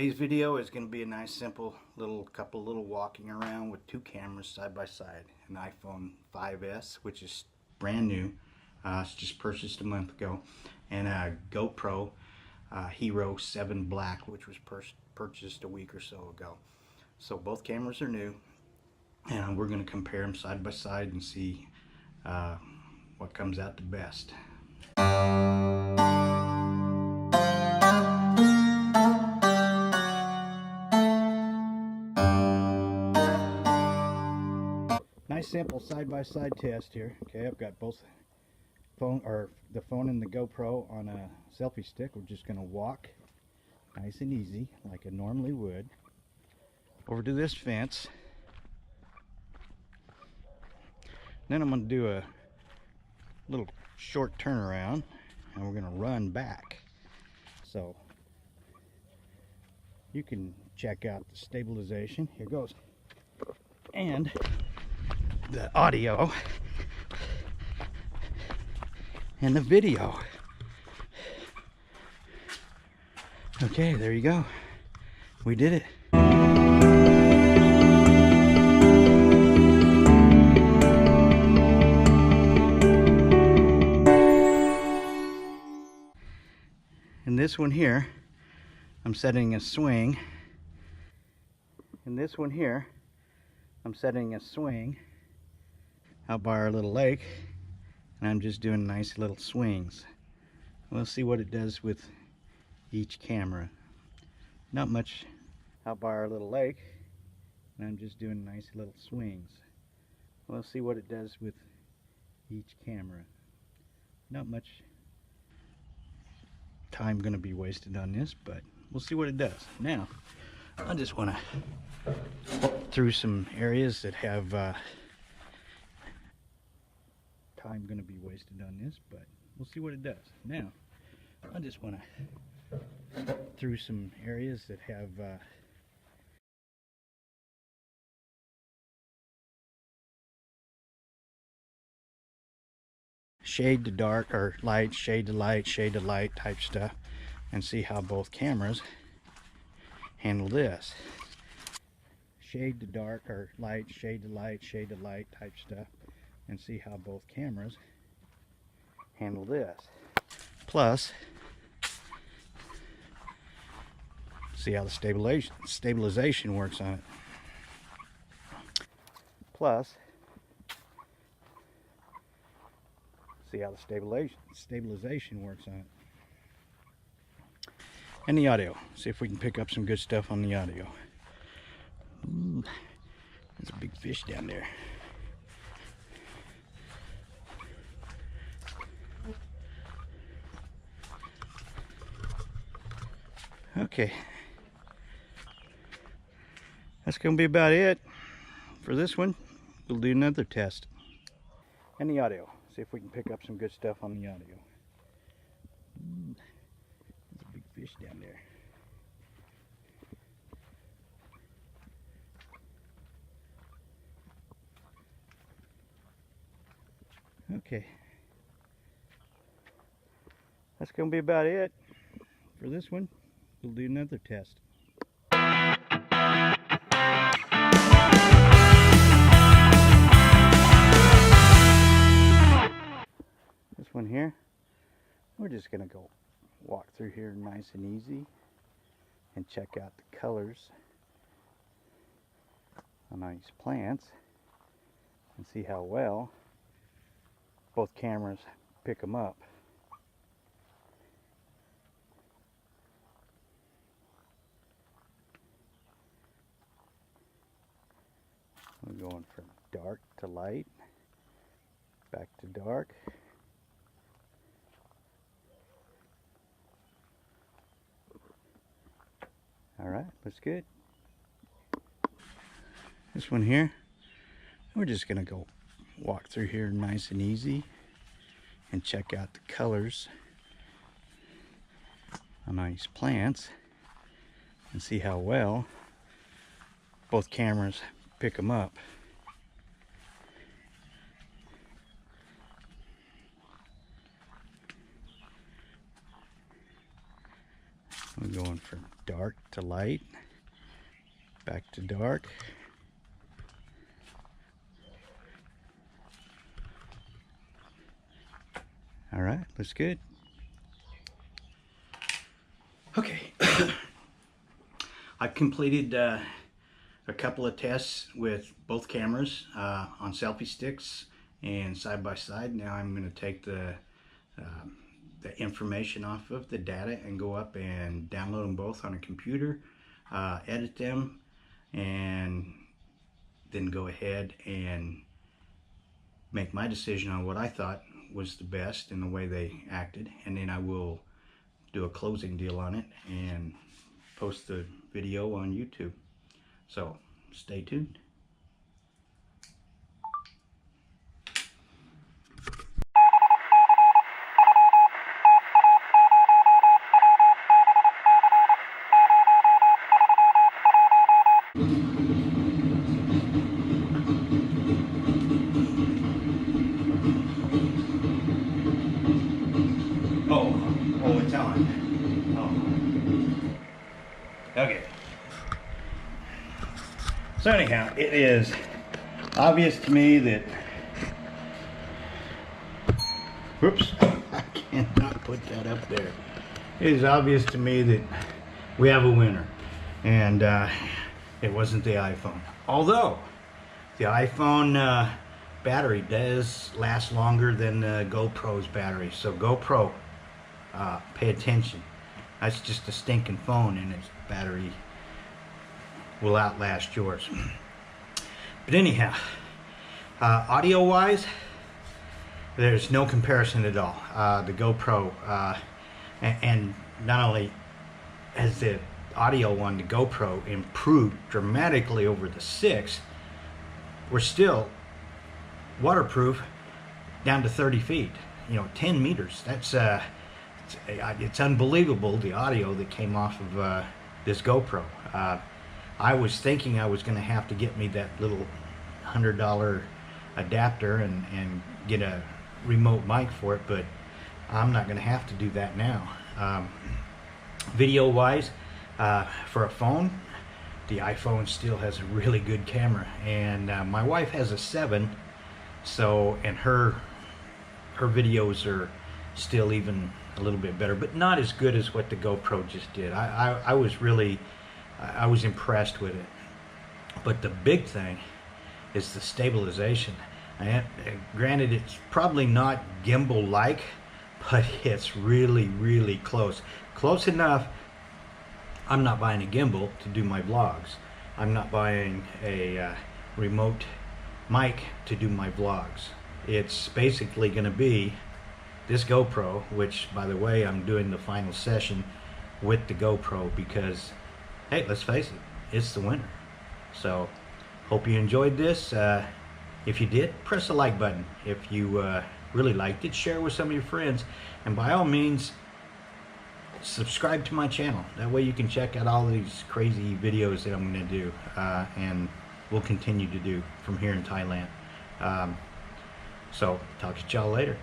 Today's video is going to be a nice simple couple walking around with two cameras side by side. An iPhone 5S, which is brand new, it's just purchased a month ago, and a GoPro Hero 7 Black, which was purchased a week or so ago. So both cameras are new, and we're going to compare them side by side and see what comes out the best. Nice simple side-by-side test here. Okay, I've got both the phone and the GoPro on a selfie stick. We're just going to walk nice and easy like I normally would over to this fence. Then I'm going to do a little short turnaround and we're going to run back. So you can check out the stabilization. Here goes. And the audio and the video. Okay, there you go. We did it. In this one here, I'm setting a swing. In this one here, I'm setting a swing out by our little lake, and I'm just doing nice little swings. We'll see what it does with each camera. Not much out by our little lake, and I'm just doing nice little swings. We'll see what it does with each camera. Not much time gonna be wasted on this, but we'll see what it does. Now, I just want to walk through some areas that have time going to be wasted on this, but we'll see what it does. Now, I just want to walk through some areas that have shade to dark, or light, shade to light type stuff, and see how both cameras handle this. Shade to dark, or light, shade to light type stuff, and see how both cameras handle this. Plus, see how the stabilization works on it. Plus, see how the stabilization works on it. And the audio. See if we can pick up some good stuff on the audio. Ooh, there's a big fish down there. Okay, that's going to be about it for this one. We'll do another test. And the audio. See if we can pick up some good stuff on the audio. Ooh, there's a big fish down there. Okay, that's going to be about it for this one. We'll do another test. This one here, we're just going to go walk through here nice and easy and check out the colors on these plants and see how well both cameras pick them up. We're going from dark to light, back to dark. Alright, looks good. This one here, we're just going to go walk through here nice and easy and check out the colors on these plants and see how well both cameras pick them up. We're going from dark to light, back to dark. All right, looks good. Okay. I've completed a couple of tests with both cameras on selfie sticks and side by side. Now I'm going to take the information off of the data and go up and download them both on a computer, edit them, and then go ahead and make my decision on what I thought was the best in the way they acted, and then I will do a closing deal on it and post the video on YouTube. So stay tuned. Oh, it's on. Oh. Okay. So anyhow, it is obvious to me that, whoops, I cannot put that up there. It is obvious to me that we have a winner, and it wasn't the iPhone. Although the iPhone battery does last longer than the GoPro's battery. So GoPro, pay attention. That's just a stinking phone, and its battery will outlast yours. But anyhow, audio wise, there's no comparison at all. The GoPro, and not only has the audio on the GoPro improved dramatically over the 6, we're still waterproof down to 30 feet, 10 meters. That's it's unbelievable, the audio that came off of this GoPro. I was thinking I was going to have to get me that little $100 adapter and get a remote mic for it, but I'm not going to have to do that now. Video wise, for a phone, the iPhone still has a really good camera, and my wife has a 7, so, and her videos are still even a little bit better, but not as good as what the GoPro just did. I was impressed with it. But the big thing is the stabilization. Granted, it's probably not gimbal-like, but it's really, really close. Close enough. I'm not buying a gimbal to do my vlogs. I'm not buying a remote mic to do my vlogs. It's basically going to be this GoPro, which, by the way, I'm doing the final session with the GoPro because, hey, let's face it, it's the winner. So, hope you enjoyed this. If you did, press the like button. If you really liked it, share with some of your friends. And by all means, subscribe to my channel. That way you can check out all these crazy videos that I'm going to do and will continue to do from here in Thailand. So, talk to y'all later.